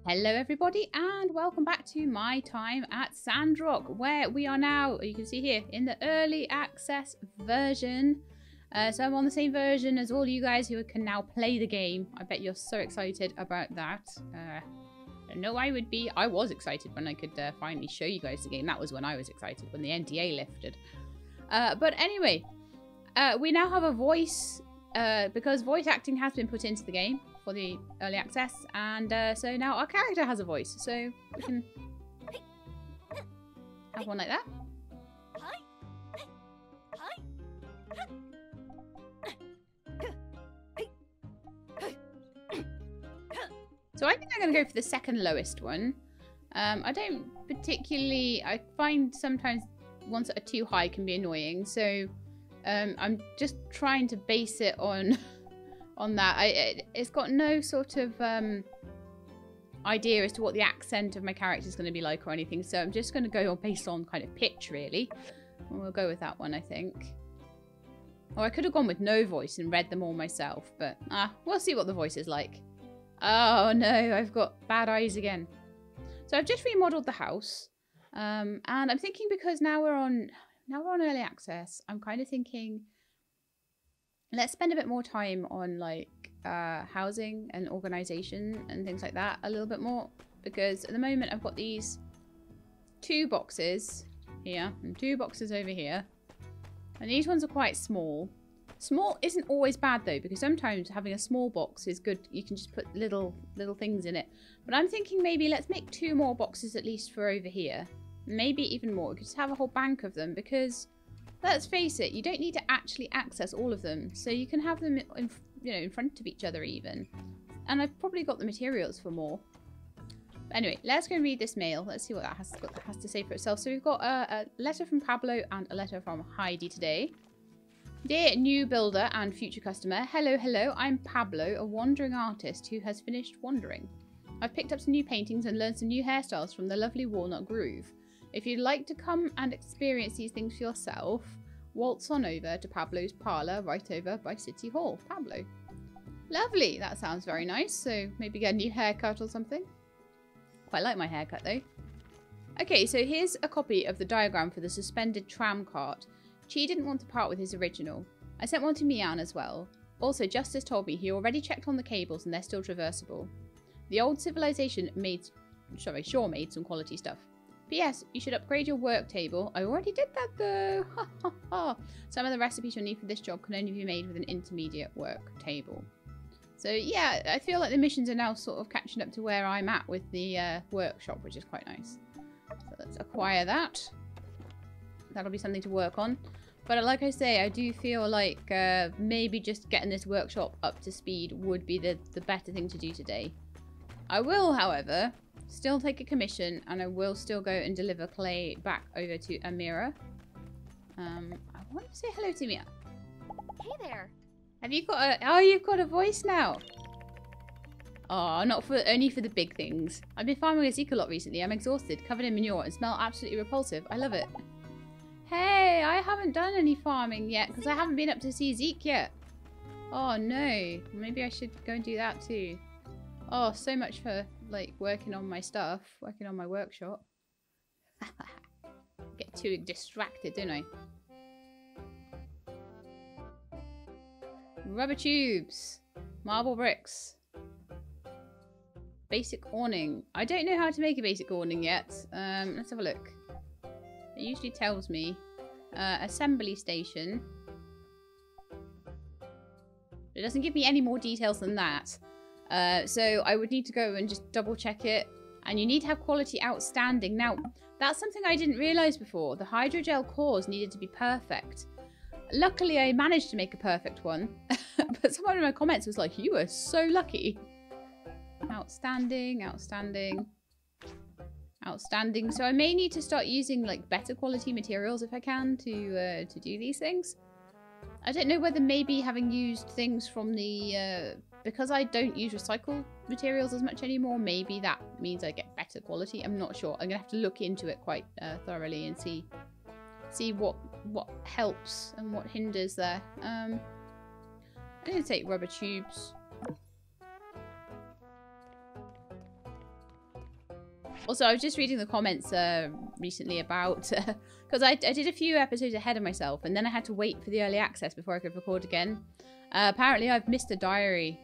Hello everybody and welcome back to my time at Sandrock, where we are now, you can see here, in the early access version. So I'm on the same version as all you guys who can now play the game. I bet you're so excited about that. I know I would be. I was excited when I could finally show you guys the game. That was when I was excited, when the NDA lifted. But anyway, we now have a voice, because voice acting has been put into the game for the early access, and so now our character has a voice, so we can have one like that. So I think I'm going to go for the second lowest one. I don't particularly, I find sometimes ones that are too high can be annoying, so I'm just trying to base it on that. It's got no sort of idea as to what the accent of my character is going to be like or anything, so I'm just going to go based on kind of pitch, really. And we'll go with that one, I think. Or I could have gone with no voice and read them all myself, but we'll see what the voice is like. Oh no, I've got bad eyes again. So I've just remodeled the house, and I'm thinking because now we're on early access, I'm kind of thinking let's spend a bit more time on like housing and organization and things like that a little bit more, because at the moment I've got these 2 boxes here and 2 boxes over here, and these ones are quite small. Small isn't always bad though, because sometimes having a small box is good. You can just put little things in it. But I'm thinking maybe let's make 2 more boxes at least for over here. Maybe even more. We could just have a whole bank of them, because let's face it, you don't need to actually access all of them. So you can have them in front of each other even. And I've probably got the materials for more. But anyway, let's go and read this mail. Let's see what that has to say for itself. So we've got a letter from Pablo and a letter from Heidi today. Dear new builder and future customer, hello, I'm Pablo, a wandering artist who has finished wandering. I've picked up some new paintings and learned some new hairstyles from the lovely Walnut Groove. If you'd like to come and experience these things for yourself, waltz on over to Pablo's parlour right over by City Hall. Pablo. Lovely, that sounds very nice, so maybe get a new haircut or something. Quite like my haircut though. Okay, so here's a copy of the diagram for the suspended tram cart. Chi didn't want to part with his original. I sent one to Mian as well. Also, Justice told me he already checked on the cables and they're still traversable. The old civilization sure made some quality stuff. P.S. You should upgrade your work table. I already did that though. Some of the recipes you'll need for this job can only be made with an intermediate work table. So yeah, I feel like the missions are now sort of catching up to where I'm at with the workshop, which is quite nice. So let's acquire that. That'll be something to work on. But like I say, I do feel like maybe just getting this workshop up to speed would be the better thing to do today. I will, however, still take a commission, and I will still go and deliver clay back over to Amira. I want to say hello to Mia. Hey there. Have you got a... Oh, you've got a voice now. Oh, only for the big things. I've been farming a Zeke a lot recently. I'm exhausted, covered in manure, and smell absolutely repulsive. I love it. Hey, I haven't done any farming yet because I haven't been up to see Zeke yet. Oh no, maybe I should go and do that too. Oh, so much for like working on my stuff, working on my workshop. Get too distracted, don't I? Rubber tubes, marble bricks, basic awning. I don't know how to make a basic awning yet. Let's have a look. It usually tells me assembly station. It doesn't give me any more details than that. So I would need to go and just double check it. And you need to have quality outstanding. Now, that's something I didn't realise before. The hydrogel cores needed to be perfect. Luckily, I managed to make a perfect one. But someone in my comments was like, you were so lucky. Outstanding, outstanding. Outstanding. So I may need to start using like better quality materials if I can to do these things. I don't know whether maybe having used things from the because I don't use recycled materials as much anymore, maybe that means I get better quality. I'm not sure. I'm gonna have to look into it quite thoroughly and see what helps and what hinders there. I'm gonna take rubber tubes. Also, I was just reading the comments recently about... Because I did a few episodes ahead of myself, and then I had to wait for the early access before I could record again. Apparently, I've missed a diary.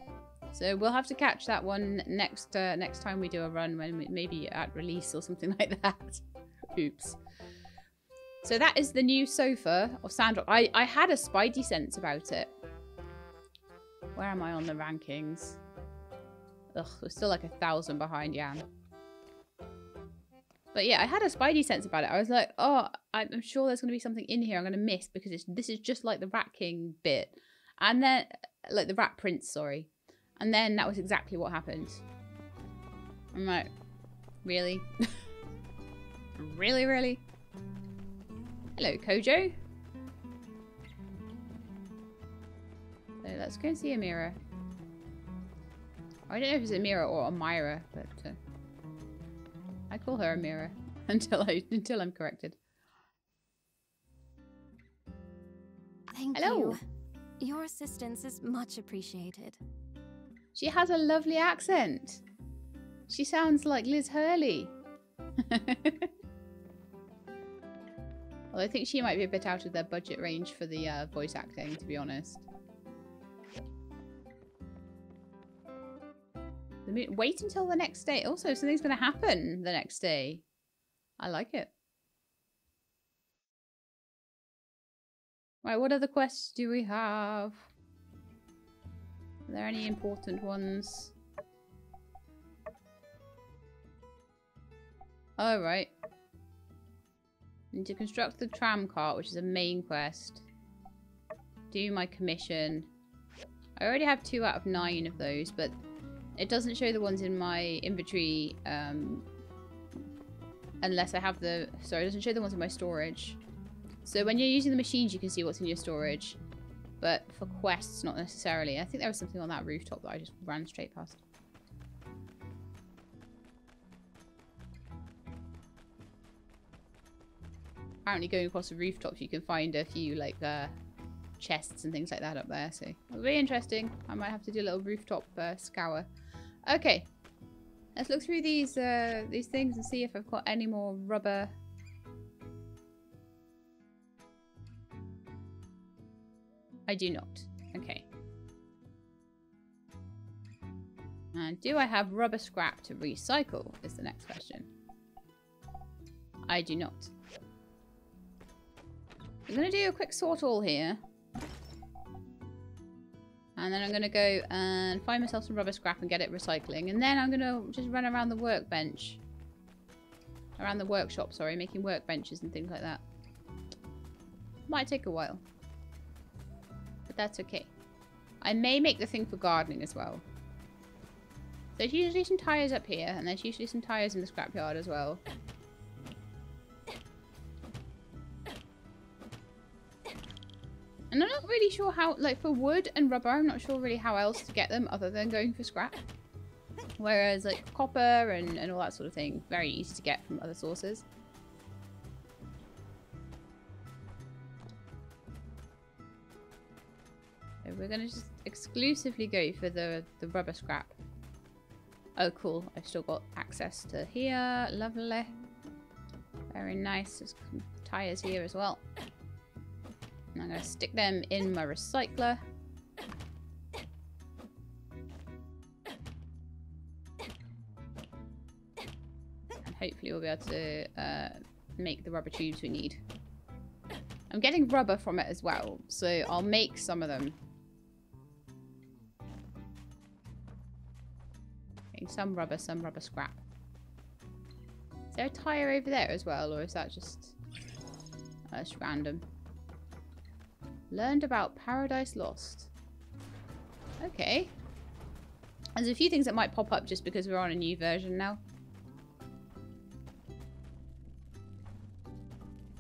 So we'll have to catch that one next time we do a run, when maybe at release or something like that. Oops. So that is the new sofa of Sandrock. I had a spidey sense about it. Where am I on the rankings? Ugh, we're still like 1,000 behind Jan. But yeah, I had a spidey sense about it. I was like, oh, I'm sure there's going to be something in here I'm going to miss, because this is just like the Rat King bit. And then, like the Rat Prince, sorry. And then that was exactly what happened. I'm like, really? Really, really? Hello, Kojo. So let's go and see Amira. I don't know if it's Amira or Amira, but I call her Amira until I'm corrected. Thank you. Your assistance is much appreciated. She has a lovely accent. She sounds like Liz Hurley. Although I think she might be a bit out of their budget range for the voice acting, to be honest. Wait until the next day. Also, something's going to happen the next day. I like it. Right, what other quests do we have? Are there any important ones? Oh, right. Need to construct the tram car, which is a main quest. Do my commission. I already have 2 out of 9 of those, but it doesn't show the ones in my inventory unless I have the... Sorry, it doesn't show the ones in my storage. So when you're using the machines, you can see what's in your storage. But for quests, not necessarily. I think there was something on that rooftop that I just ran straight past. Apparently going across the rooftops, you can find a few, like, chests and things like that up there. So it'll be interesting. I might have to do a little rooftop scour. Okay. Let's look through these things and see if I've got any more rubber... I do not. Okay. And do I have rubber scrap to recycle is the next question. I do not. I'm going to do a quick sort all here. And then I'm going to go and find myself some rubber scrap and get it recycling. And then I'm going to just run around the workbench. Around the workshop, sorry, making workbenches and things like that. Might take a while. But that's okay. I may make the thing for gardening as well. There's usually some tyres up here, and there's usually some tyres in the scrapyard as well. And I'm not really sure how, like for wood and rubber, I'm not sure really how else to get them other than going for scrap. Whereas like copper and all that sort of thing, very easy to get from other sources. So we're going to just exclusively go for the rubber scrap. Oh cool, I've still got access to here, lovely. Very nice, there's some tyres here as well. And I'm going to stick them in my recycler. And hopefully we'll be able to make the rubber tubes we need. I'm getting rubber from it as well, so I'll make some of them. Getting some rubber scrap. Is there a tyre over there as well, or is that just random? Learned about Paradise Lost. Okay. There's a few things that might pop up just because we're on a new version now.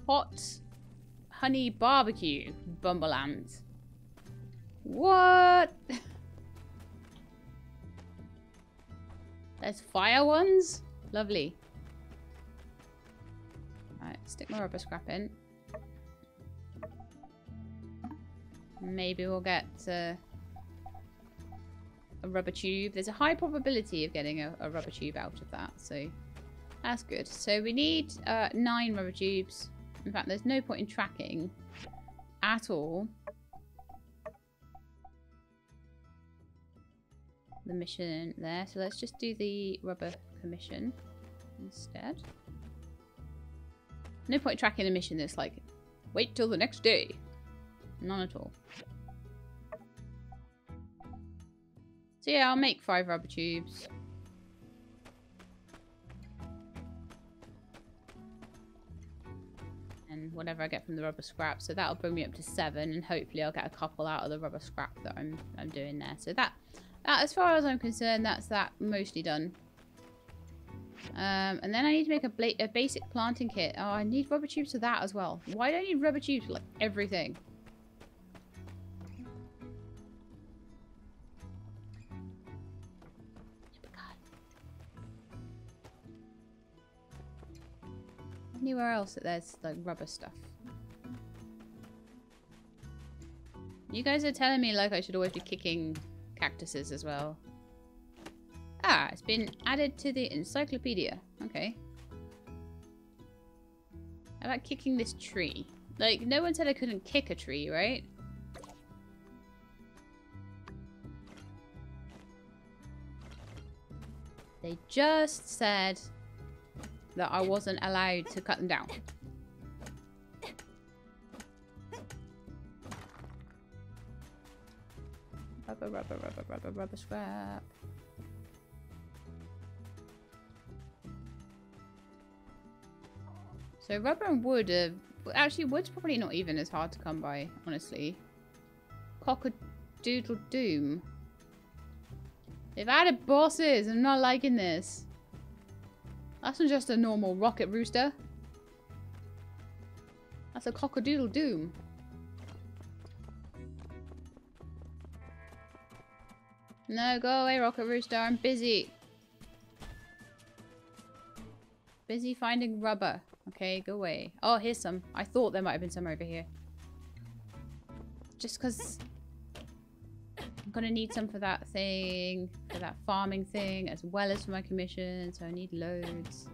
Hot honey barbecue, Bumbleland. What? There's fire ones? Lovely. Alright, stick my rubber scrap in. Maybe we'll get a rubber tube. There's a high probability of getting a rubber tube out of that, so That's good. So we need 9 rubber tubes. In fact, there's no point in tracking at all the mission there. So let's just do the rubber commission instead. No point tracking a mission that's like, wait till the next day. None at all. So yeah, I'll make 5 rubber tubes. And whatever I get from the rubber scrap. So that'll bring me up to 7, and hopefully I'll get a couple out of the rubber scrap that I'm doing there. So that as far as I'm concerned, that's that mostly done. And then I need to make a basic planting kit. Oh, I need rubber tubes for that as well. Why do I need rubber tubes for like everything? Anywhere else that there's like rubber stuff. You guys are telling me like I should always be kicking cactuses as well. Ah, it's been added to the encyclopedia. Okay. How about kicking this tree? Like, no one said I couldn't kick a tree, right? They just said that I wasn't allowed to cut them down. Rubber scrap. So rubber and wood are... Actually, wood's probably not even as hard to come by, honestly. Cock-a-doodle doom. They've added bosses. I'm not liking this. That's not just a normal rocket rooster. That's a cock-a-doodle doom. No, go away, rocket rooster. I'm busy. Busy finding rubber. Okay, go away. Oh, here's some. I thought there might have been some over here. Just because I'm going to need some for that thing. For that farming thing. As well as for my commission. So I need loads.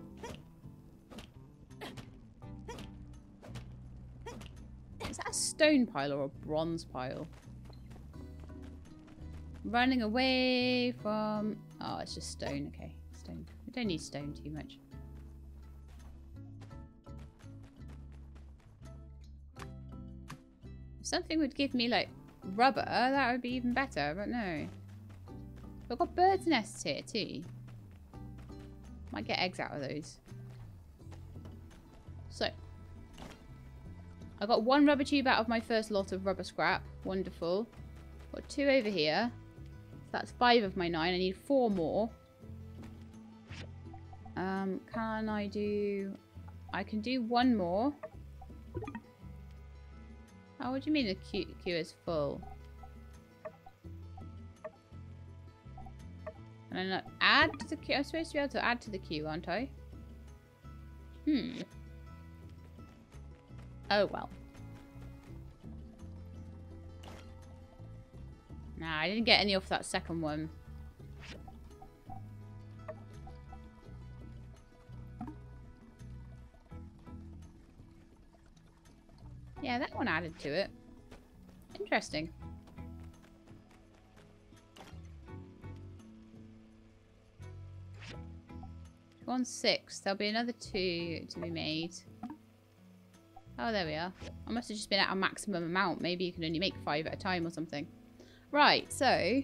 Is that a stone pile or a bronze pile? Running away from... Oh, it's just stone. Okay, stone. We don't need stone too much. If something would give me, like, rubber, that would be even better, but no. We've got birds' nests here, too. Might get eggs out of those. So. I got 1 rubber tube out of my first lot of rubber scrap. Wonderful. Got 2 over here. That's 5 of my 9. I need 4 more. Can I do... I can do 1 more. Oh, what do you mean the queue is full? Can I not add to the queue? I'm supposed to be able to add to the queue, aren't I? Oh, well. Nah, I didn't get any off that second one. Yeah, that one added to it. Interesting. One 6. There'll be another 2 to be made. Oh, there we are. I must have just been at a maximum amount. Maybe you can only make 5 at a time or something. Right, so I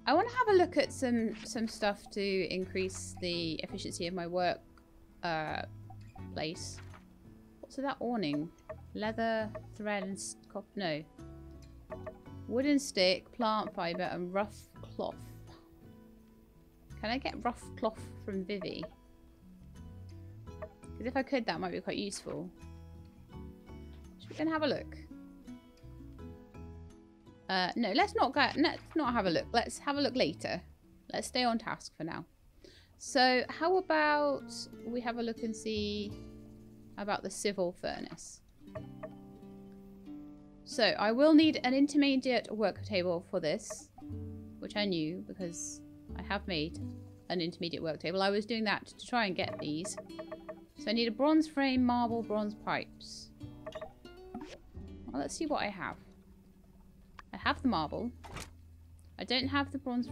want to have a look at some stuff to increase the efficiency of my work place. What's that awning? Leather, thread, and no. Wooden stick, plant fibre, and rough cloth. Can I get rough cloth from Vivi? Because if I could, that might be quite useful. Should we go and have a look? No, let's not have a look. Let's have a look later. Let's stay on task for now. So, how about we have a look and see about the civil furnace? So, I will need an intermediate work table for this, which I knew because I have made an intermediate work table. I was doing that to try and get these. So I need a bronze frame, marble, bronze pipes. Well, let's see what I have. I have the marble. I don't have the bronze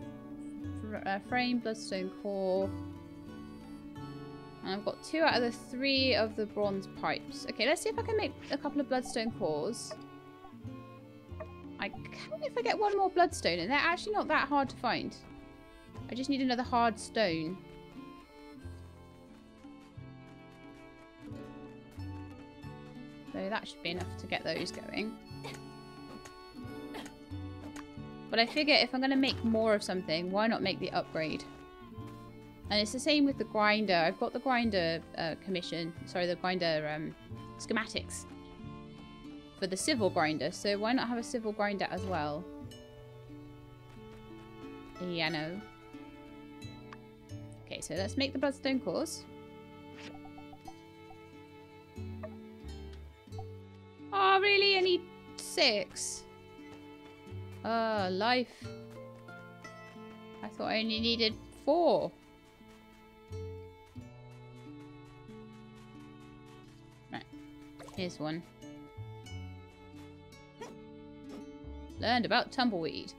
frame, bloodstone core. And I've got 2 out of the 3 of the bronze pipes. Okay, let's see if I can make a couple of bloodstone cores. I can if I get 1 more bloodstone, and they're actually not that hard to find. I just need another hard stone. So that should be enough to get those going. But I figure if I'm going to make more of something, why not make the upgrade? And it's the same with the grinder. I've got the grinder commission. Sorry, the grinder schematics for the civil grinder. So why not have a civil grinder as well? Yeah, no. Okay, so let's make the bloodstone cores. Oh, really? I need 6. Life. I thought I only needed 4. Right. Here's one. Learned about tumbleweed.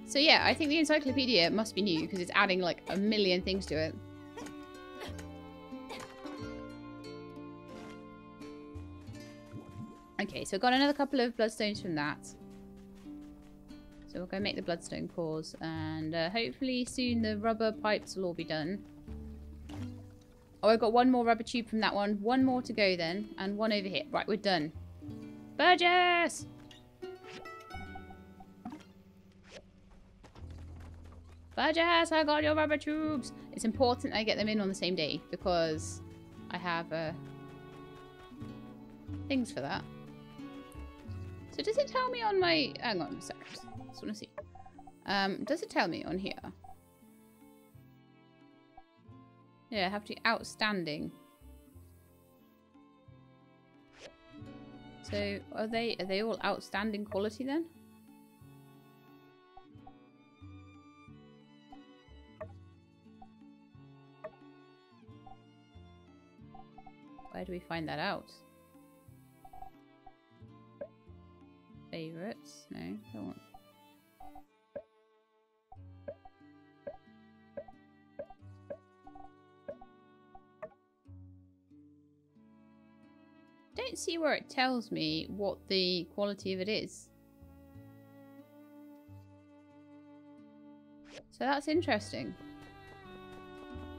So yeah, I think the encyclopedia must be new because it's adding like a million things to it. Okay, so I've got another couple of bloodstones from that. So we'll go make the bloodstone cores, and hopefully soon the rubber pipes will all be done. Oh, I've got 1 more rubber tube from that one. 1 more to go then, and 1 over here. Right, we're done. Burgess! Burgess, I got your rubber tubes! It's important I get them in on the same day, because I have things for that. So does it tell me on my... Hang on a second. I just want to see. Does it tell me on here? Yeah, I have to be outstanding. So are they all outstanding quality then? Where do we find that out? Favorites? No, don't want. Don't see where it tells me what the quality of it is. So that's interesting.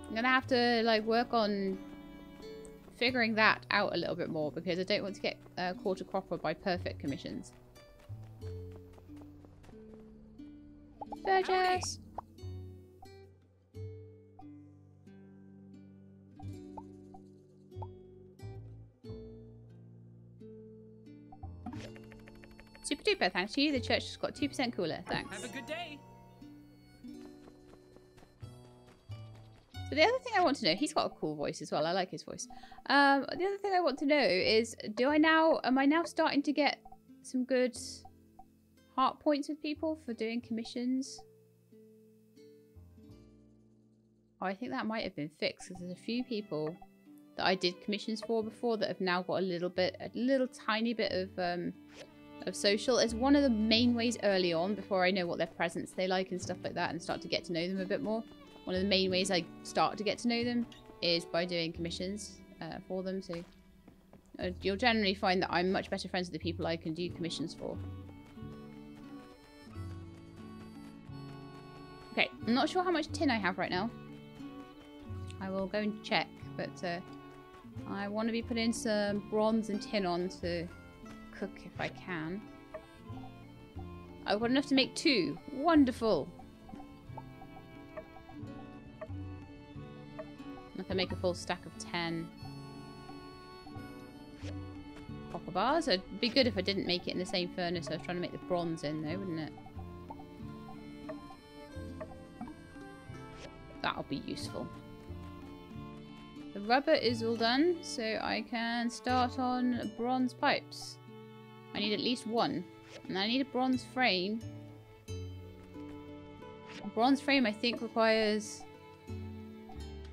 I'm gonna have to like work on figuring that out a little bit more because I don't want to get caught a cropper by perfect commissions. Burgess! Super duper, thanks to you. The church has got 2% cooler. Thanks. Have a good day. So the other thing I want to know, he's got a cool voice as well. I like his voice. The other thing I want to know is, am I now starting to get some good heart points with people for doing commissions? Oh, I think that might have been fixed because there's a few people that I did commissions for before that have now got a little tiny bit of social. It's one of the main ways early on before I know what their presents they like and stuff like that and start to get to know them a bit more. One of the main ways I start to get to know them is by doing commissions for them. So you'll generally find that I'm much better friends with the people I can do commissions for. Okay, I'm not sure how much tin I have right now. I will go and check, but I want to be putting some bronze and tin on to cook if I can. I've got enough to make 2. Wonderful! I can make a full stack of 10 copper bars. It'd be good if I didn't make it in the same furnace I was trying to make the bronze in though, wouldn't it? That'll be useful. The rubber is all done, so I can start on bronze pipes. I need at least 1. And I need a bronze frame. A bronze frame I think requires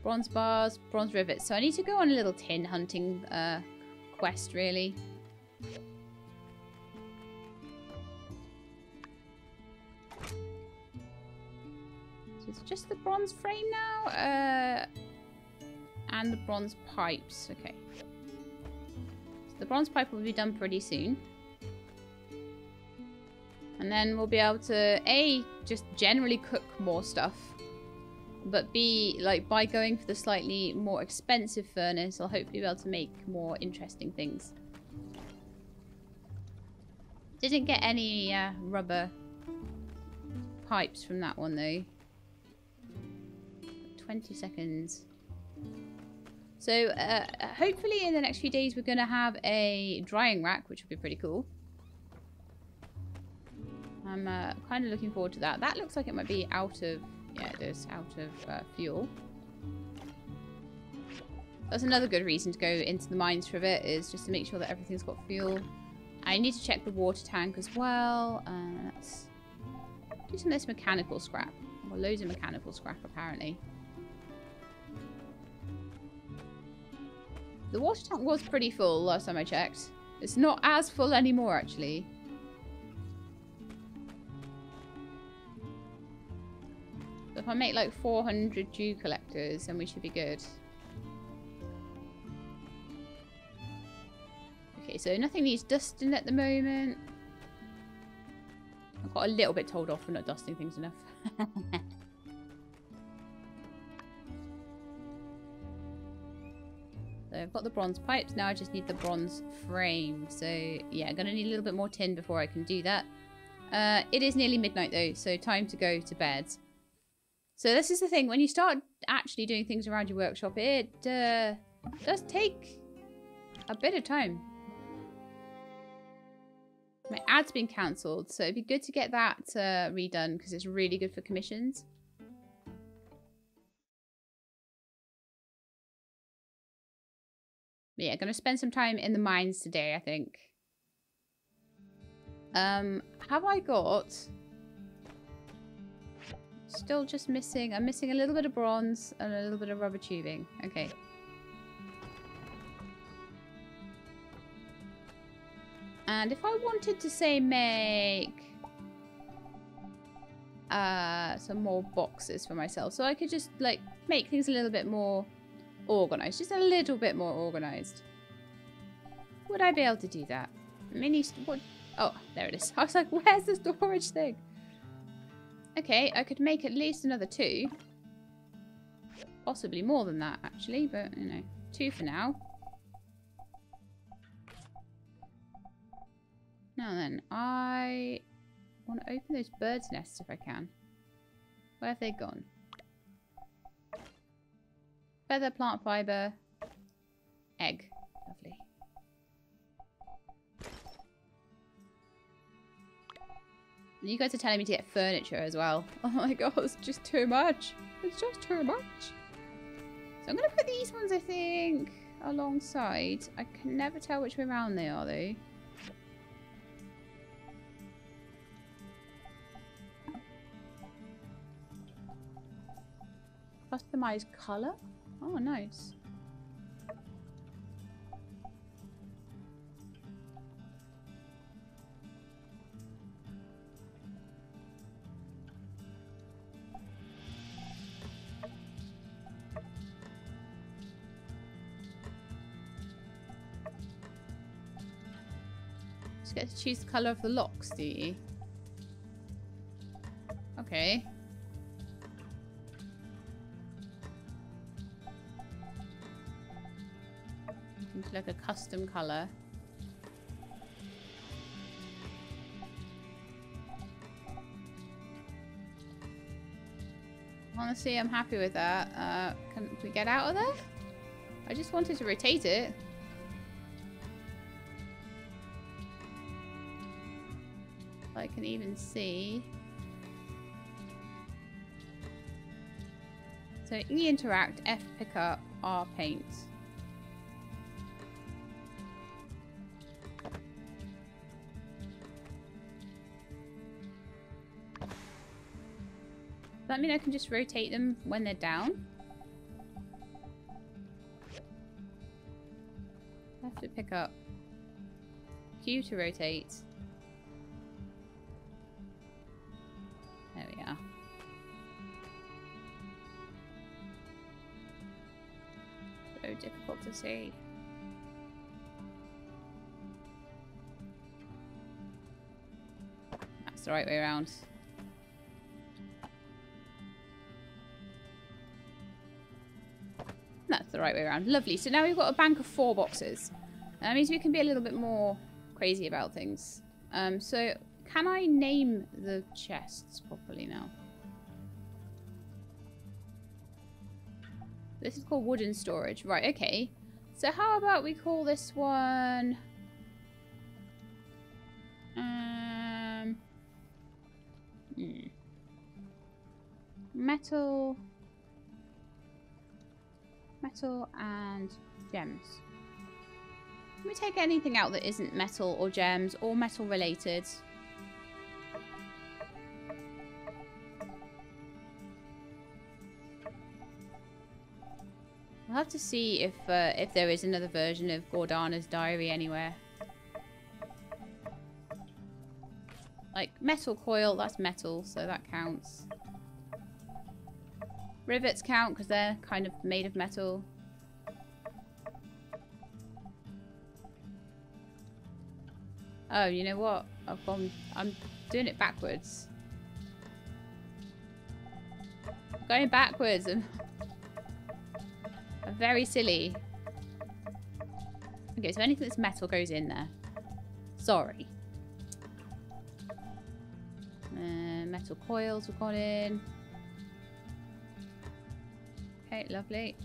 Bronze bars, bronze rivets. So I need to go on a little tin hunting quest, really. So it's just the bronze frame now, and the bronze pipes. Okay. So the bronze pipe will be done pretty soon. And then we'll be able to, A, just generally cook more stuff. But B, like, by going for the slightly more expensive furnace, I'll hopefully be able to make more interesting things. Didn't get any rubber pipes from that one, though. 20 seconds. So, hopefully in the next few days we're going to have a drying rack, which would be pretty cool. I'm kind of looking forward to that. That looks like it might be out of... Yeah, it is out of fuel. That's another good reason to go into the mines for a bit, is just to make sure that everything's got fuel. I need to check the water tank as well. Let's do some of this mechanical scrap. Well, loads of mechanical scrap, apparently. The water tank was pretty full last time I checked. It's not as full anymore, actually. So if I make like 400 dew collectors, then we should be good. Okay, so nothing needs dusting at the moment. I've got a little bit told off for not dusting things enough. So I've got the bronze pipes, now I just need the bronze frame. So yeah, I'm going to need a little bit more tin before I can do that. It is nearly midnight though, so time to go to bed. So this is the thing, when you start actually doing things around your workshop, it does take a bit of time. My ad's been cancelled, so it'd be good to get that redone because it's really good for commissions. But yeah, gonna spend some time in the mines today, I think. Have I got... Still just missing... I'm missing a little bit of bronze and a little bit of rubber tubing. Okay. And if I wanted to, say, make... some more boxes for myself. So I could just, like, make things a little bit more organized. Just a little bit more organized. Would I be able to do that? What? Oh, there it is. I was like, where's the storage thing? Okay, I could make at least another 2. Possibly more than that, actually. But, you know, 2 for now. Now then, I want to open those birds' nests if I can. Where have they gone? Feather, plant fibre, egg. Lovely. You guys are telling me to get furniture as well. Oh my god, it's just too much. It's just too much. So I'm going to put these ones, I think, alongside. I can never tell which way around they are, though. Customize color? Oh, nice. Just get to choose the color of the locks, do you? Okay. Like a custom color. Honestly, I'm happy with that. Can we get out of there? I just wanted to rotate it. I can even see. So E interact, F pick up, R paint. Does that mean I can just rotate them when they're down? Have to pick up. Q to rotate. There we are. So difficult to see. That's the right way around. That's the right way around. Lovely. So now we've got a bank of 4 boxes. That means we can be a little bit more crazy about things. So can I name the chests properly now? This is called wooden storage. Right, okay. So how about we call this one... Metal and gems. Can we take anything out that isn't metal or gems or metal related? We'll have to see if there is another version of Gordana's diary anywhere. Like metal coil, that's metal, so that counts. Rivets count because they're kind of made of metal. Oh, you know what? I'm doing it backwards. I'm going backwards. I'm very silly. Okay, so anything that's metal goes in there. Sorry. Metal coils we've got in. Okay, lovely.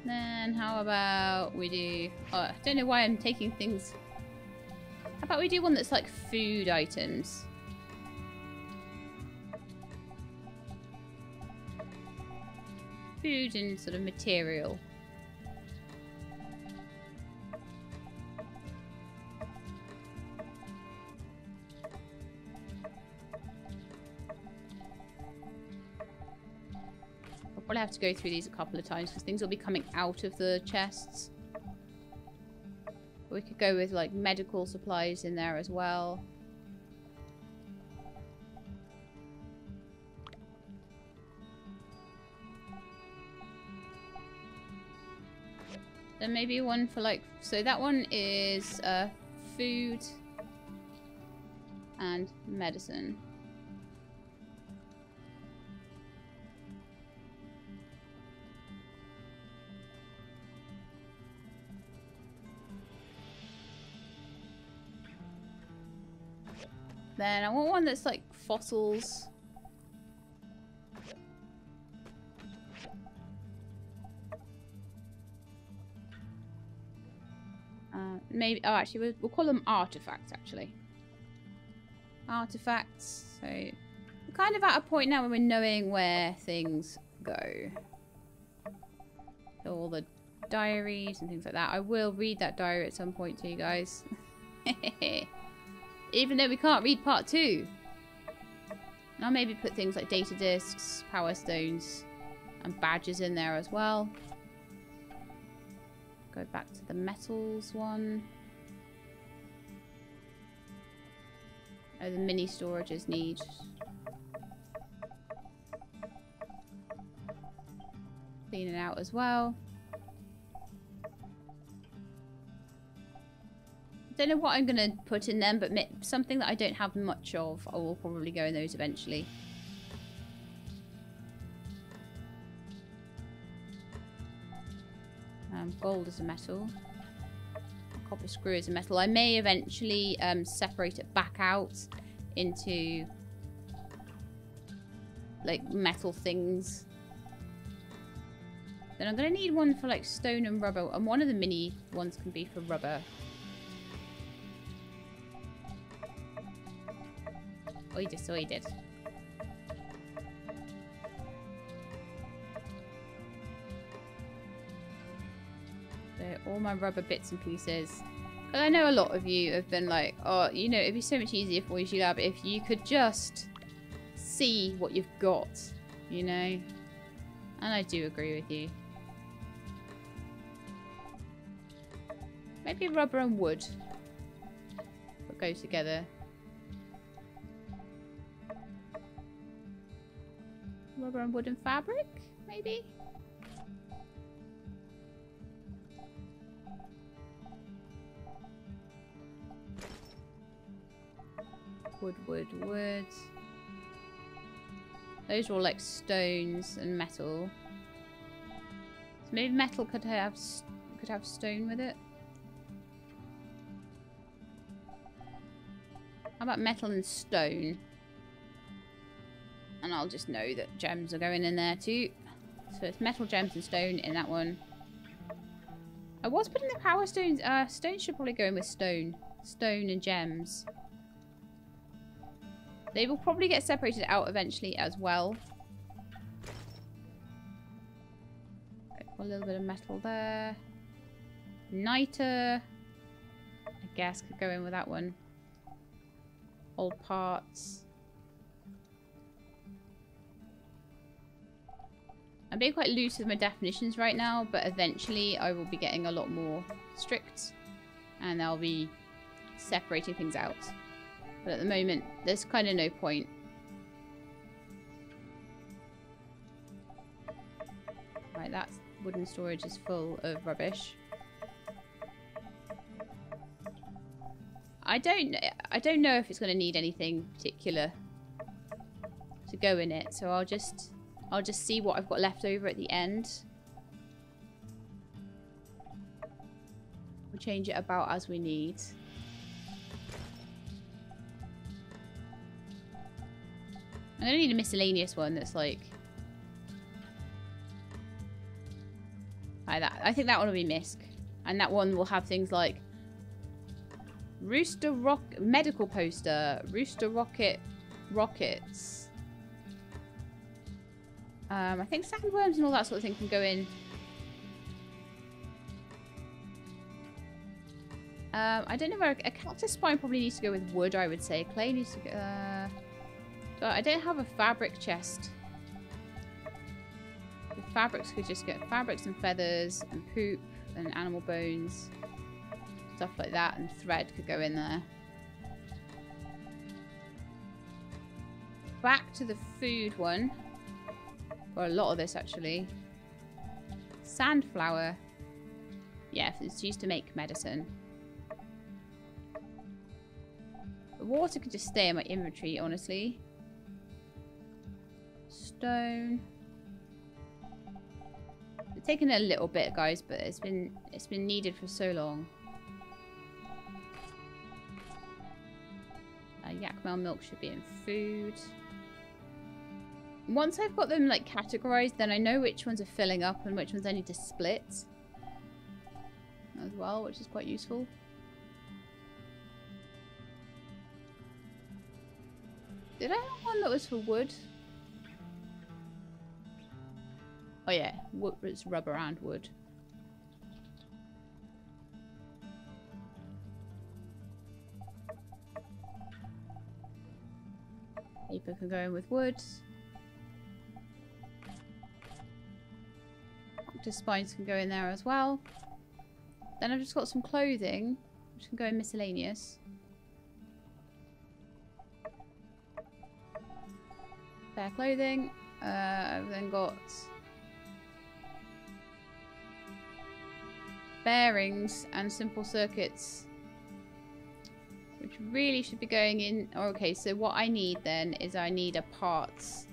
Then how about we do... Oh, I don't know why I'm taking things... How about we do one that's like food items? Food and sort of material. I'll have to go through these a couple of times because things will be coming out of the chests. We could go with like medical supplies in there as well. Then maybe one for like, so that one is food and medicine. Then I want one that's like fossils. Maybe, oh actually we'll call them artifacts actually. Artifacts. So we're kind of at a point now where we're knowing where things go. So all the diaries and things like that. I will read that diary at some point to you guys. Even though we can't read part 2. I'll maybe put things like data discs, power stones, and badges in there as well. Go back to the metals one. Oh, the mini storages need. Cleaning out as well. Don't know what I'm going to put in them, but something that I don't have much of, I will probably go in those eventually. Gold is a metal. Copper screw is a metal. I may eventually separate it back out into like metal things. Then I'm going to need one for like stone and rubber, and one of the mini ones can be for rubber. Oided. So all my rubber bits and pieces. But I know a lot of you have been like, oh, you know, it'd be so much easier for you, Lab, if you could just see what you've got, you know? And I do agree with you. Maybe rubber and wood would go together. Rubber and wood and fabric, maybe? Wood, wood, wood. Those are all like stones and metal. So maybe metal could have stone with it. How about metal and stone? And I'll just know that gems are going in there too. So it's metal, gems, and stone in that one. I was putting the power stones. Stones should probably go in with stone. Stone and gems. They will probably get separated out eventually as well. A little bit of metal there. Niter, I guess, could go in with that one. Old parts. I'm being quite loose with my definitions right now, but eventually I will be getting a lot more strict. And I'll be separating things out. But at the moment, there's kind of no point. Right, that wooden storage is full of rubbish. I don't know if it's going to need anything particular to go in it, so I'll just see what I've got left over at the end. We'll change it about as we need. I'm going to need a miscellaneous one that's like that. I think that one will be misc. And that one will have things like Rooster Rock medical poster, Rooster rockets. I think sandworms and all that sort of thing can go in. I don't know where a cactus spine probably needs to go with wood, I would say. Clay needs to go... but I don't have a fabric chest. The fabrics could just get fabrics and feathers and poop and animal bones. Stuff like that, and thread could go in there. Back to the food one. Or a lot of this actually. Sandflower. Yeah, it's used to make medicine. The water could just stay in my inventory, honestly. Stone. It's taken a little bit, guys, but it's been needed for so long. Yakmel milk should be in food. Once I've got them like categorized, then I know which ones are filling up and which ones I need to split as well, which is quite useful. Did I have one that was for wood? Oh yeah, wood, it's rubber and wood. Paper can go in with wood. Cactus spines can go in there as well. Then I've just got some clothing, which can go in miscellaneous. Fair clothing. I've then got bearings and simple circuits, which really should be going in. Oh, okay, so what I need then is I need a parts.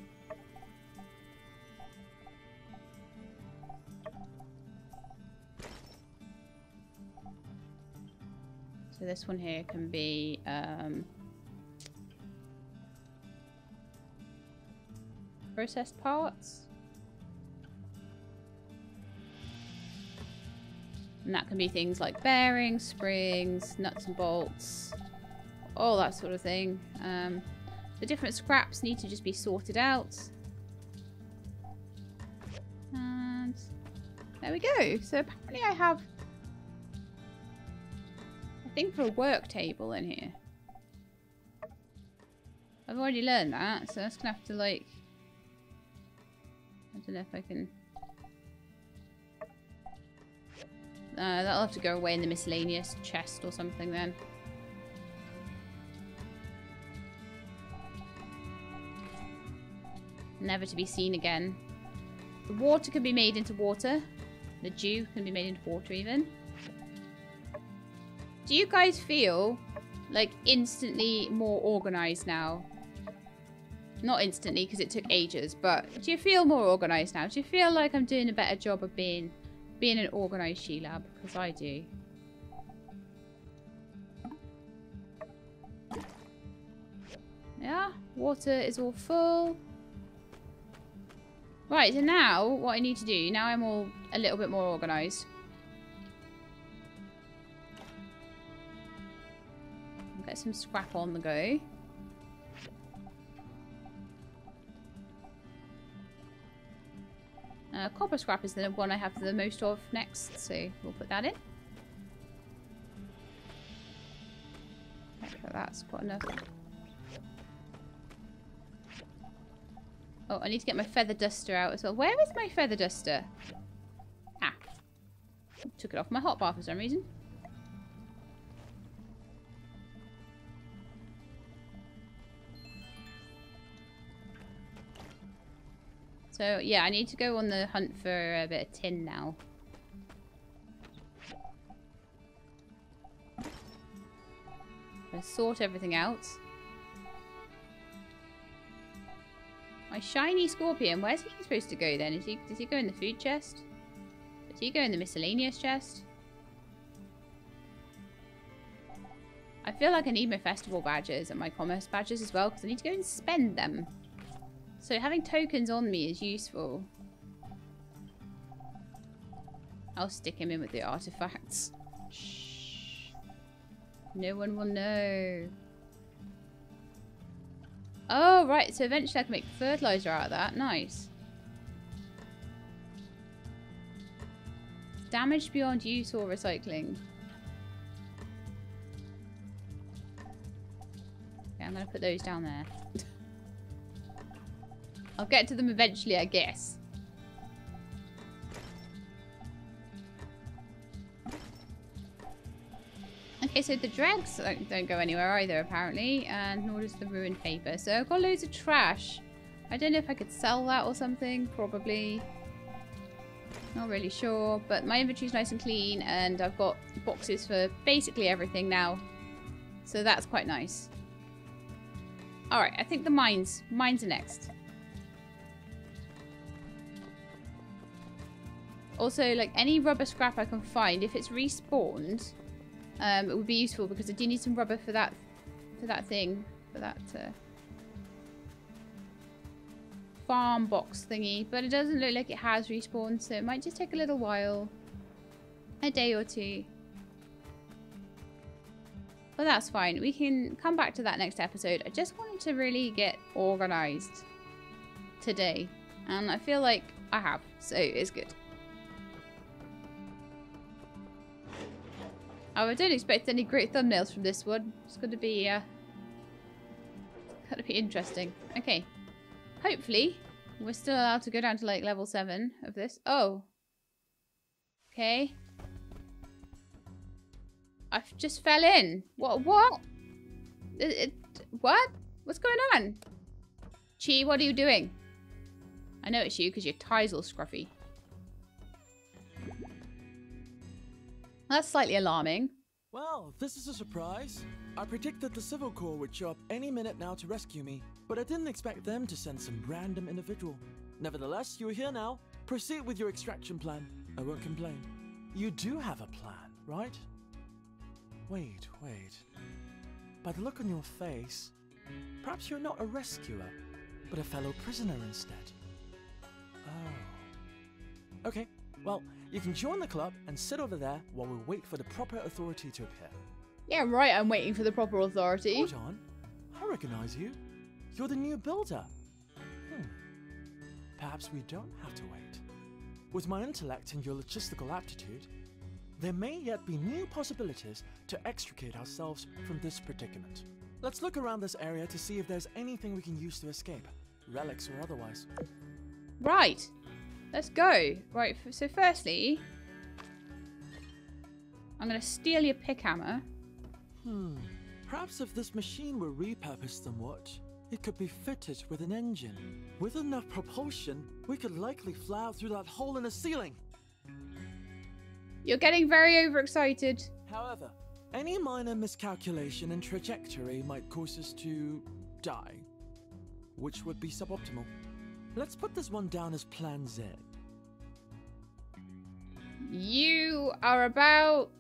So this one here can be processed parts. And that can be things like bearings, springs, nuts and bolts, all that sort of thing. The different scraps need to just be sorted out. And there we go. So apparently I have a thing for a work table in here. I've already learned that, so that's gonna have to like... I don't know if I can... that'll have to go away in the miscellaneous chest or something then. Never to be seen again. The water can be made into water. The dew can be made into water even. Do you guys feel like instantly more organized now? Not instantly because it took ages, but do you feel more organized now? Do you feel like I'm doing a better job of being an organized She-Lab? Because I do. Yeah, water is all full. Right, so now what I need to do, now I'm all a little bit more organized. Get some scrap on the go. Copper scrap is the one I have the most of next, so we'll put that in. That's quite enough. Oh, I need to get my feather duster out as well. Where is my feather duster? Ah. Took it off my hotbar for some reason. So, yeah, I need to go on the hunt for a bit of tin now. I'll sort everything out. My shiny scorpion, where's he supposed to go then? Does he go in the food chest? Does he go in the miscellaneous chest? I feel like I need my festival badges and my commerce badges as well, because I need to go and spend them. So having tokens on me is useful. I'll stick him in with the artifacts. Shh. No one will know. Oh, right. So eventually I can make fertilizer out of that. Nice. Damaged beyond use or recycling. Okay, I'm going to put those down there. I'll get to them eventually, I guess. Okay, so the dregs don't go anywhere either, apparently. And nor does the ruined paper. So I've got loads of trash. I don't know if I could sell that or something. Probably. Not really sure. But my inventory's nice and clean. And I've got boxes for basically everything now. So that's quite nice. Alright, I think the mines are next. Also, like, any rubber scrap I can find, if it's respawned, it would be useful because I do need some rubber for that farm box thingy. But it doesn't look like it has respawned, so it might just take a little while. A day or two. But that's fine. We can come back to that next episode. I just wanted to really get organized today. And I feel like I have, so it's good. Oh, I don't expect any great thumbnails from this one. It's going to be interesting. Okay. Hopefully, we're still allowed to go down to like level 7 of this. Oh. Okay. I just fell in. What? What? What? What's going on? Chi, what are you doing? I know it's you because your tie's all scruffy. That's slightly alarming. Well, this is a surprise. I predicted the Civil Corps would show up any minute now to rescue me, but I didn't expect them to send some random individual. Nevertheless, you're here now. Proceed with your extraction plan. I won't complain. You do have a plan, right? Wait. By the look on your face, perhaps you're not a rescuer, but a fellow prisoner instead. Oh. Okay, well, you can join the club and sit over there while we wait for the proper authority to appear. Yeah, right, I'm waiting for the proper authority. Hold on. I recognize you. You're the new builder. Perhaps we don't have to wait. With my intellect and your logistical aptitude, there may yet be new possibilities to extricate ourselves from this predicament. Let's look around this area to see if there's anything we can use to escape, relics or otherwise. Right. Let's go. Right, so firstly, I'm going to steal your pick hammer. Perhaps if this machine were repurposed somewhat, it could be fitted with an engine. With enough propulsion, we could likely fly out through that hole in the ceiling. You're getting very overexcited. However, any minor miscalculation in trajectory might cause us to die, which would be suboptimal. Let's put this one down as Plan Z. You are about...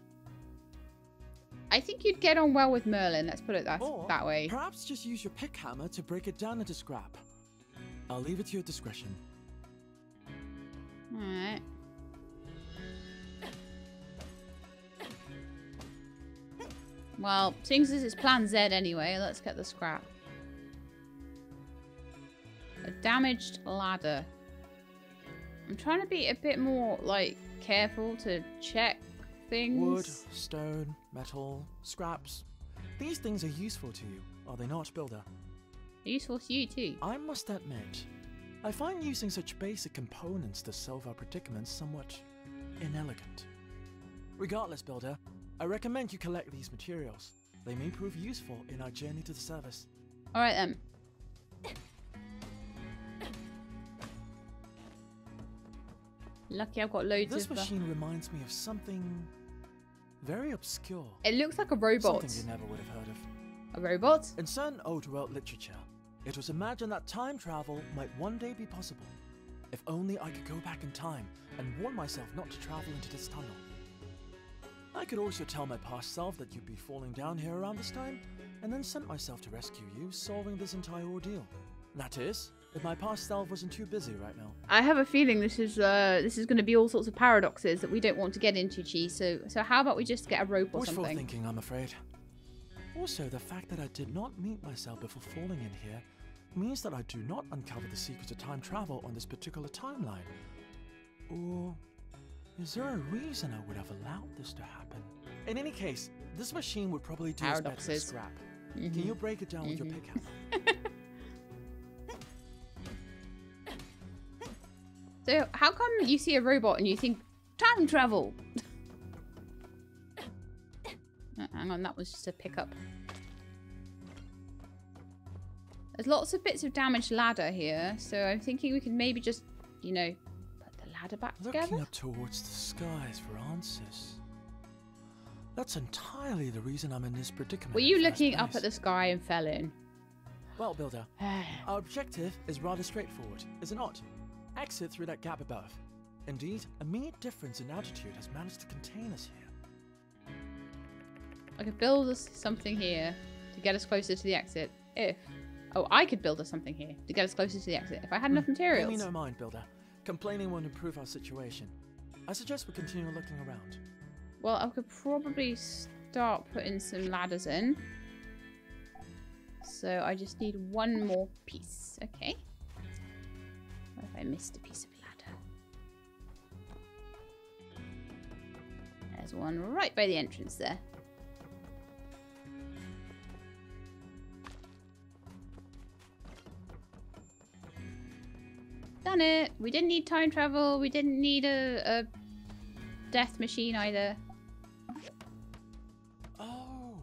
I think you'd get on well with Merlin, let's put it that way. Perhaps just use your pick hammer to break it down into scrap. I'll leave it to your discretion. Alright. Well, seeing as this is Plan Z anyway, let's get the scrap. A damaged ladder. I'm trying to be a bit more, like, careful to check things. Wood, stone, metal, scraps. These things are useful to you, are they not, Builder? Useful to you too. I must admit, I find using such basic components to solve our predicaments somewhat inelegant. Regardless, Builder, I recommend you collect these materials. They may prove useful in our journey to the service. Alright then. Lucky I've got loads This of... machine reminds me of something very obscure. It looks like a robot. Something you never would have heard of. A robot? In certain old world literature, it was imagined that time travel might one day be possible. If only I could go back in time and warn myself not to travel into this tunnel. I could also tell my past self that you'd be falling down here around this time, and then sent myself to rescue you, solving this entire ordeal. That is, if my past self wasn't too busy right now. I have a feeling this is going to be all sorts of paradoxes that we don't want to get into, Chi. So how about we just get a rope or Wishful something? thinking, I'm afraid. Also, the fact that I did not meet myself before falling in here means that I do not uncover the secrets of time travel on this particular timeline. Or is there a reason I would have allowed this to happen? In any case, this machine would probably do its better with scrap. Can you break it down with your pick hammer? So how come you see a robot and you think time travel? Hang on, that was just a pickup. There's lots of bits of damaged ladder here, so I'm thinking we can maybe just, you know, put the ladder back together. Looking up towards the skies for answers. That's entirely the reason I'm in this predicament. Were you looking up at the sky and fell in? Well, Builder, our objective is rather straightforward, is it not? Exit through that gap above. Indeed, a mere difference in altitude has managed to contain us here. I could build us something here to get us closer to the exit if... Oh, I could build us something here to get us closer to the exit if I had enough materials. Pay me no mind, Builder. Complaining won't improve our situation. I suggest we continue looking around. Well, I could probably start putting some ladders in. So I just need one more piece. Okay. What if I missed a piece of ladder? There's one right by the entrance there. Done it. We didn't need time travel. We didn't need a death machine either. Oh,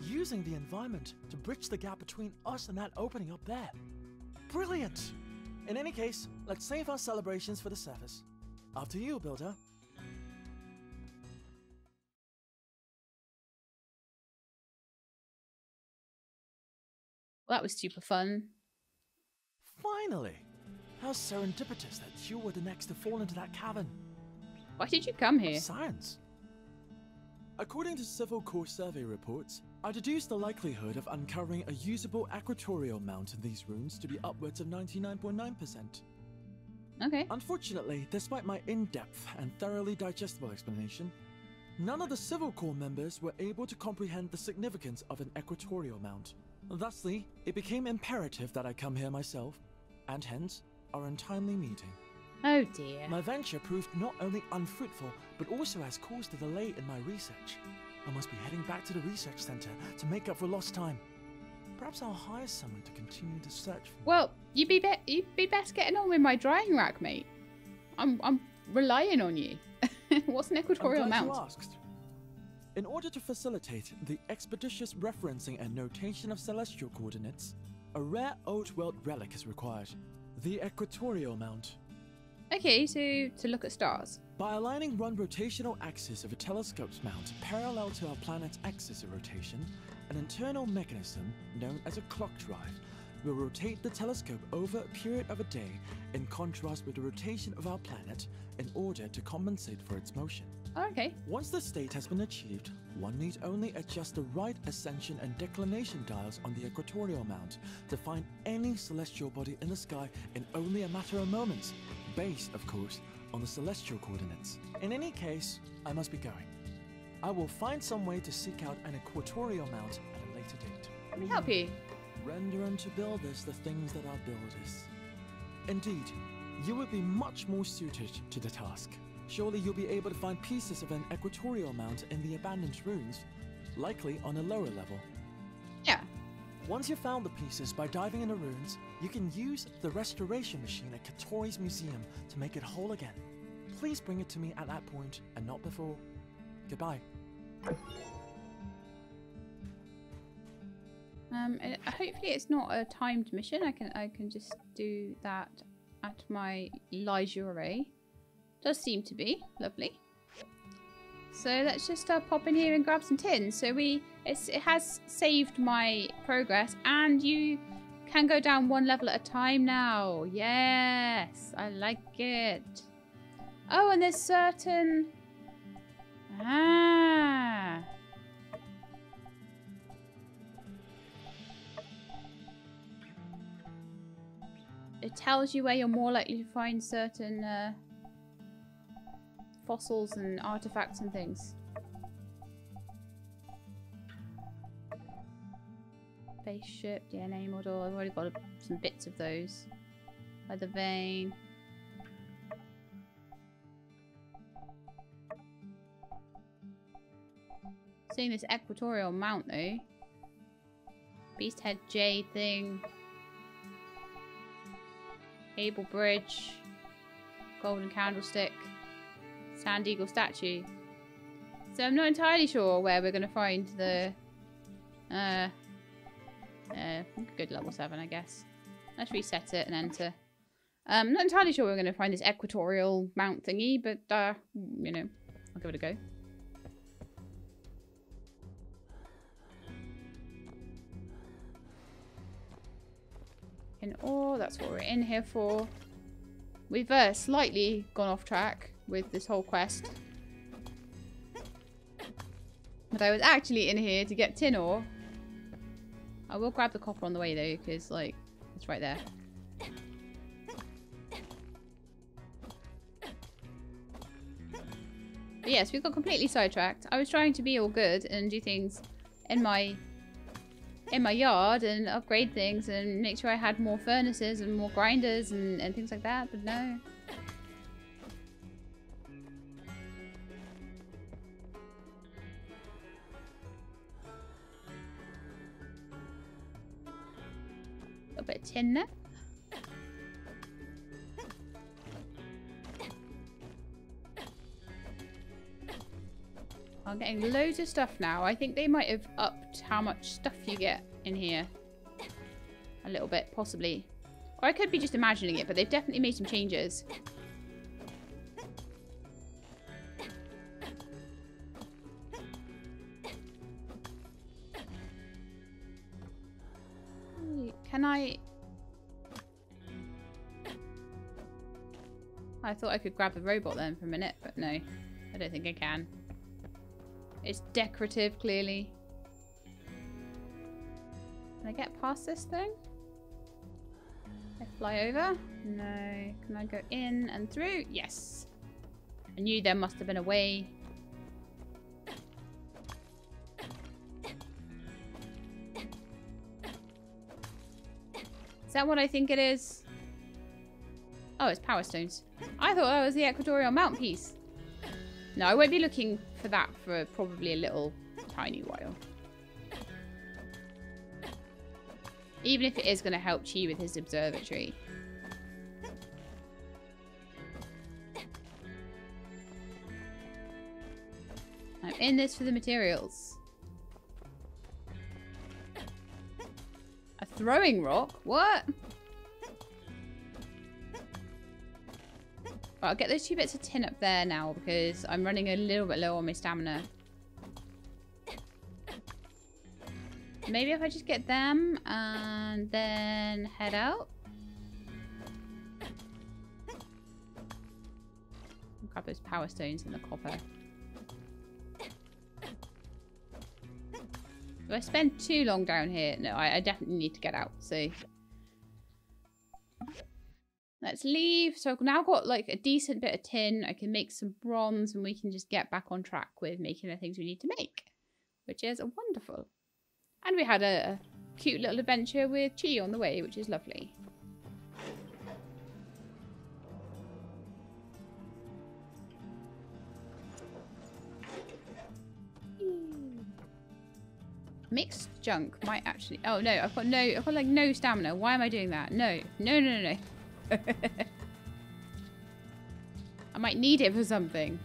using the environment to bridge the gap between us and that opening up there. Brilliant. In any case, let's save our celebrations for the service. After you, Builder. Well, that was super fun. Finally! How serendipitous that you were the next to fall into that cavern. Why did you come here? Science. According to Civil Corps survey reports, I deduced the likelihood of uncovering a usable equatorial mount in these ruins to be upwards of 99.9%. Okay. Unfortunately, despite my in-depth and thoroughly digestible explanation, none of the Civil Corps members were able to comprehend the significance of an equatorial mount. Thusly, it became imperative that I come here myself, and hence, our untimely meeting. Oh dear. My venture proved not only unfruitful, but also has caused a delay in my research. I must be heading back to the research center to make up for lost time. Perhaps I'll hire someone to continue the search for me. Well, you'd be best getting on with my drying rack, mate. I'm relying on you. What's an equatorial I'm glad mount? you asked. In order to facilitate the expeditious referencing and notation of celestial coordinates, a rare old world relic is required. The equatorial mount. Okay, so to look at stars. By aligning one rotational axis of a telescope's mount parallel to our planet's axis of rotation, an internal mechanism known as a clock drive will rotate the telescope over a period of a day in contrast with the rotation of our planet in order to compensate for its motion. Oh, okay. Once this state has been achieved, one need only adjust the right ascension and declination dials on the equatorial mount to find any celestial body in the sky in only a matter of moments, based, of course, on the celestial coordinates. In any case, I must be going. I will find some way to seek out an equatorial mount at a later date. Let me help you. Render unto builders the things that are builders. Indeed, you would be much more suited to the task. Surely you'll be able to find pieces of an equatorial mount in the abandoned ruins, likely on a lower level. Yeah. Once you've found the pieces by diving in the ruins, you can use the restoration machine at Katori's museum to make it whole again. Please bring it to me at that point and not before. Goodbye. Hopefully it's not a timed mission. I can just do that at my leisure. Does seem to be lovely. So let's just pop in here and grab some tins. So it has saved my progress, and you can go down one level at a time now. Yes, I like it. Oh, and there's certain. It tells you where you're more likely to find certain fossils and artifacts and things. Spaceship, DNA model. I've already got some bits of those. Leather vein. Seeing this equatorial mount though. Beast head jade thing. Able bridge. Golden candlestick. Sand eagle statue. So I'm not entirely sure where we're going to find the good level 7, I guess. Let's reset it and enter. I'm not entirely sure we're going to find this equatorial mount thingy, but you know, I'll give it a go. In ore, that's what we're in here for. We've slightly gone off track with this whole quest. But I was actually in here to get tin ore. I will grab the copper on the way though, because like, it's right there. But yes, we got completely sidetracked. I was trying to be all good and do things in my yard and upgrade things and make sure I had more furnaces and more grinders and things like that, but no. A bit of tin there. I'm getting loads of stuff now. I think they might have upped how much stuff you get in here. A little bit, possibly. Or I could be just imagining it, but they've definitely made some changes. Can I thought I could grab the robot then for a minute, but no. I don't think I can. It's decorative, clearly. Can I get past this thing? Can I fly over? No. Can I go in and through? Yes. I knew there must have been a way. Is that what I think it is? Oh, it's power stones. I thought that was the equatorial mount piece. No, I won't be looking for that for probably a little tiny while. Even if it is going to help Chi with his observatory. I'm in this for the materials. A throwing rock? What? Well, I'll get those 2 bits of tin up there now because I'm running a little bit low on my stamina. Maybe if I just get them and then head out. Grab those power stones and the copper. If I spend too long down here, no, I definitely need to get out. So let's leave. So I've now got like a decent bit of tin. I can make some bronze and we can just get back on track with making the things we need to make, which is wonderful. And we had a cute little adventure with Chi on the way, which is lovely. Mixed junk might actually... Oh no, I've got like no stamina. Why am I doing that? No. No. I might need it for something.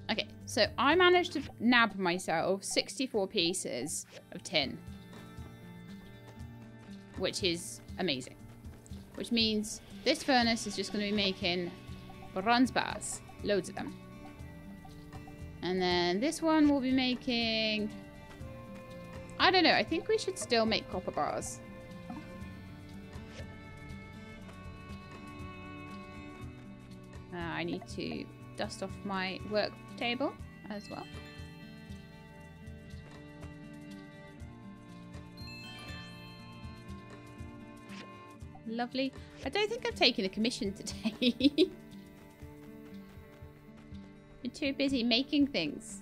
Okay, so I managed to nab myself 64 pieces of tin. Which is amazing. Which means this furnace is just going to be making bronze bars. Loads of them. And then this one will be making... I don't know, I think we should still make copper bars. I need to dust off my work table as well. Lovely. I don't think I've taken a commission today. Been too busy making things.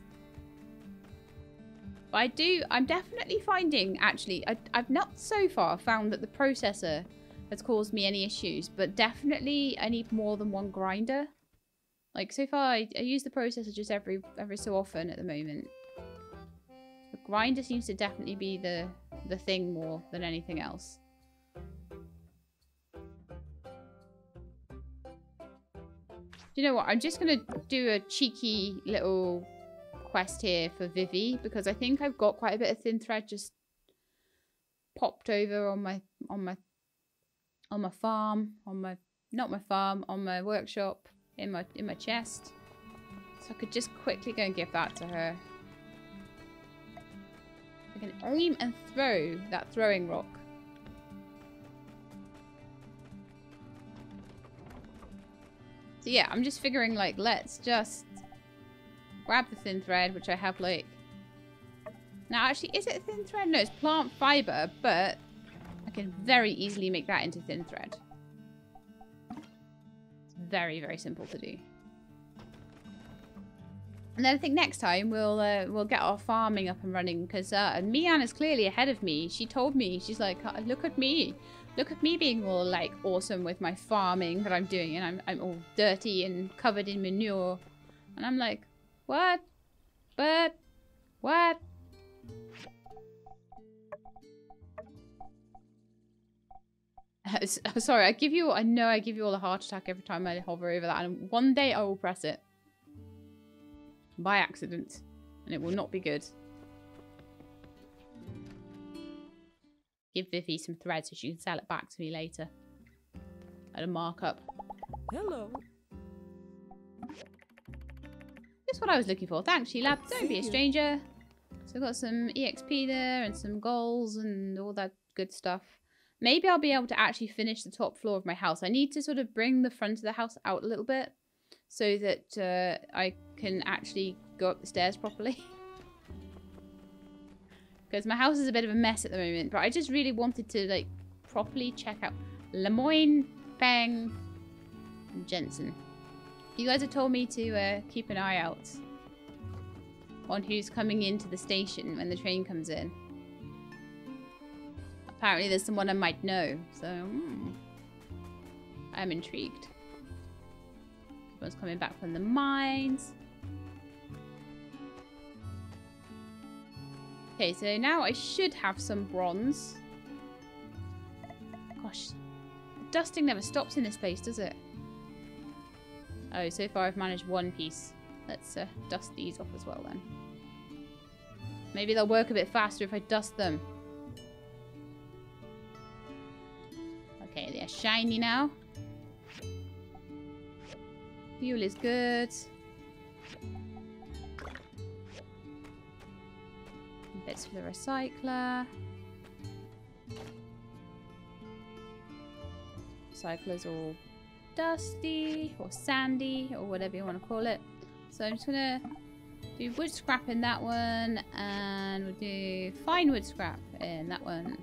But I'm definitely finding, actually, I've not so far found that the processor has caused me any issues, but definitely I need more than one grinder. Like, so far, I use the processor just every so often at the moment. The grinder seems to definitely be the thing more than anything else. Do you know what? I'm just going to do a cheeky little quest here for Vivi, because I think I've got quite a bit of thin thread just popped over on my farm, not my farm, on my workshop, in my chest. So I could just quickly go and give that to her. I can aim and throw that throwing rock. So yeah, I'm just figuring, like, let's just grab the thin thread, which I have, like... Now, actually, is it a thin thread? No, it's plant fiber, but I can very easily make that into thin thread. It's very, very simple to do. And then I think next time we'll get our farming up and running, because Mian is clearly ahead of me. She told me, she's like, look at me. Look at me being all, like, awesome with my farming that I'm doing, and I'm all dirty and covered in manure. And I'm like, what? But, what? Sorry, I know I give you all a heart attack every time I hover over that, and one day I will press it. By accident. And it will not be good. Give Vivi some thread so she can sell it back to me later. At a markup. Hello. That's what I was looking for. Thanks, She-Lab. Don't be a stranger. So I've got some EXP there and some goals and all that good stuff. Maybe I'll be able to actually finish the top floor of my house. I need to sort of bring the front of the house out a little bit so that I can actually go up the stairs properly. Because my house is a bit of a mess at the moment, but I just really wanted to, like, properly check out Lemoyne, Peng, and Jensen. You guys have told me to keep an eye out on who's coming into the station when the train comes in. Apparently there's someone I might know, so I'm intrigued. Everyone's coming back from the mines. Okay, so now I should have some bronze. Gosh, the dusting never stops in this place, does it? Oh, so far I've managed one piece. Let's dust these off as well then. Maybe they'll work a bit faster if I dust them. Okay, they're shiny now. Fuel is good. Bits for the recycler. Recycler's all dusty or sandy or whatever you want to call it. So I'm just gonna do wood scrap in that one, and we'll do fine wood scrap in that one.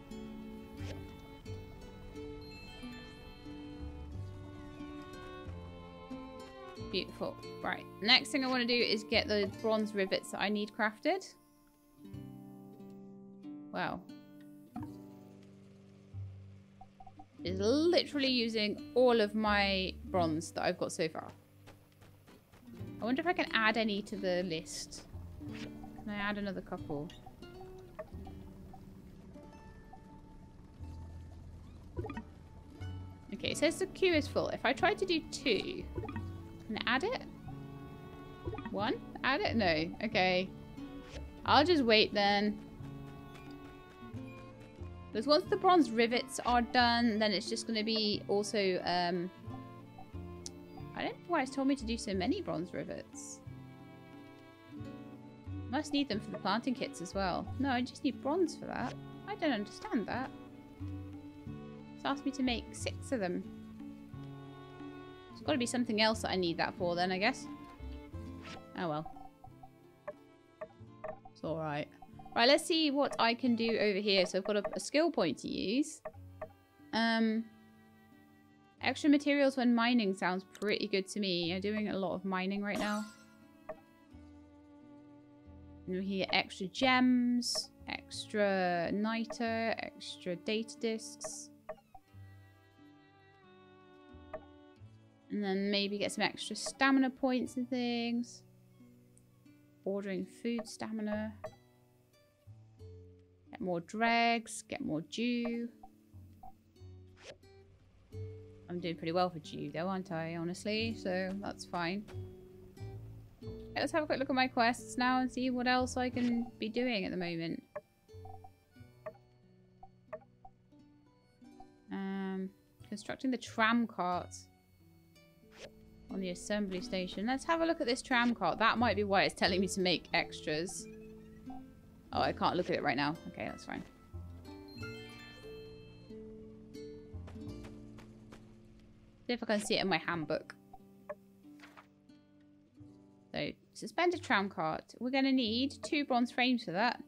Beautiful. Right, next thing I want to do is get the bronze rivets that I need crafted. Wow. It's literally using all of my bronze that I've got so far. I wonder if I can add any to the list. Can I add another couple? Okay, it says the queue is full. If I try to do 2, can I add it? 1? Add it? No. Okay. I'll just wait then. Because once the bronze rivets are done, then it's just going to be also, I don't know why it's told me to do so many bronze rivets. Must need them for the planting kits as well. No, I just need bronze for that. I don't understand that. It's asked me to make 6 of them. There's got to be something else that I need that for then, I guess. Oh well. It's alright. Right, let's see what I can do over here. So I've got a skill point to use. Extra materials when mining sounds pretty good to me. I'm doing a lot of mining right now. And we get extra gems, extra niter, extra data discs. And then maybe get some extra stamina points and things. Ordering food stamina. Get more dregs, get more dew. I'm doing pretty well for dew though, aren't I, honestly? So that's fine. Okay, let's have a quick look at my quests now and see what else I can be doing at the moment. Constructing the tram cart on the assembly station. Let's have a look at this tram cart. That might be why it's telling me to make extras. Oh, I can't look at it right now. Okay, that's fine. See if I can see it in my handbook. So, suspended tram cart. We're going to need 2 bronze frames for that.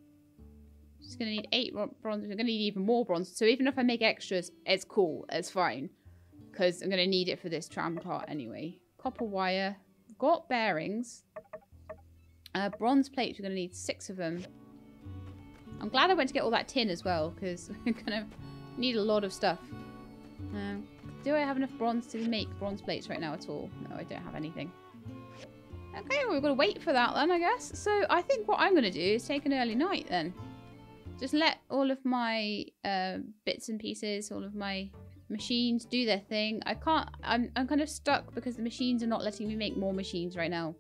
Just going to need 8 bronze. We're going to need even more bronze. So even if I make extras, it's cool. It's fine. Because I'm going to need it for this tram cart anyway. Copper wire. Got bearings. Bronze plates. We're going to need 6 of them. I'm glad I went to get all that tin as well, because I'm going to need a lot of stuff. Do I have enough bronze to make bronze plates right now at all? No, I don't have anything. Okay, well, we've got to wait for that then, I guess. So I think what I'm going to do is take an early night then. Just let all of my bits and pieces, all of my machines do their thing. I can't, I'm kind of stuck because the machines are not letting me make more machines right now.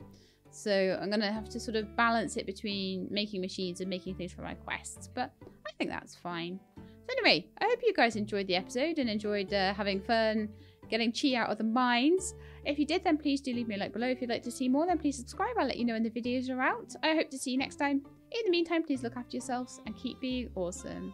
So I'm going to have to sort of balance it between making machines and making things for my quests. But I think that's fine. So anyway, I hope you guys enjoyed the episode and enjoyed having fun getting Chi out of the mines. If you did, then please do leave me a like below. If you'd like to see more, then please subscribe. I'll let you know when the videos are out. I hope to see you next time. In the meantime, please look after yourselves and keep being awesome.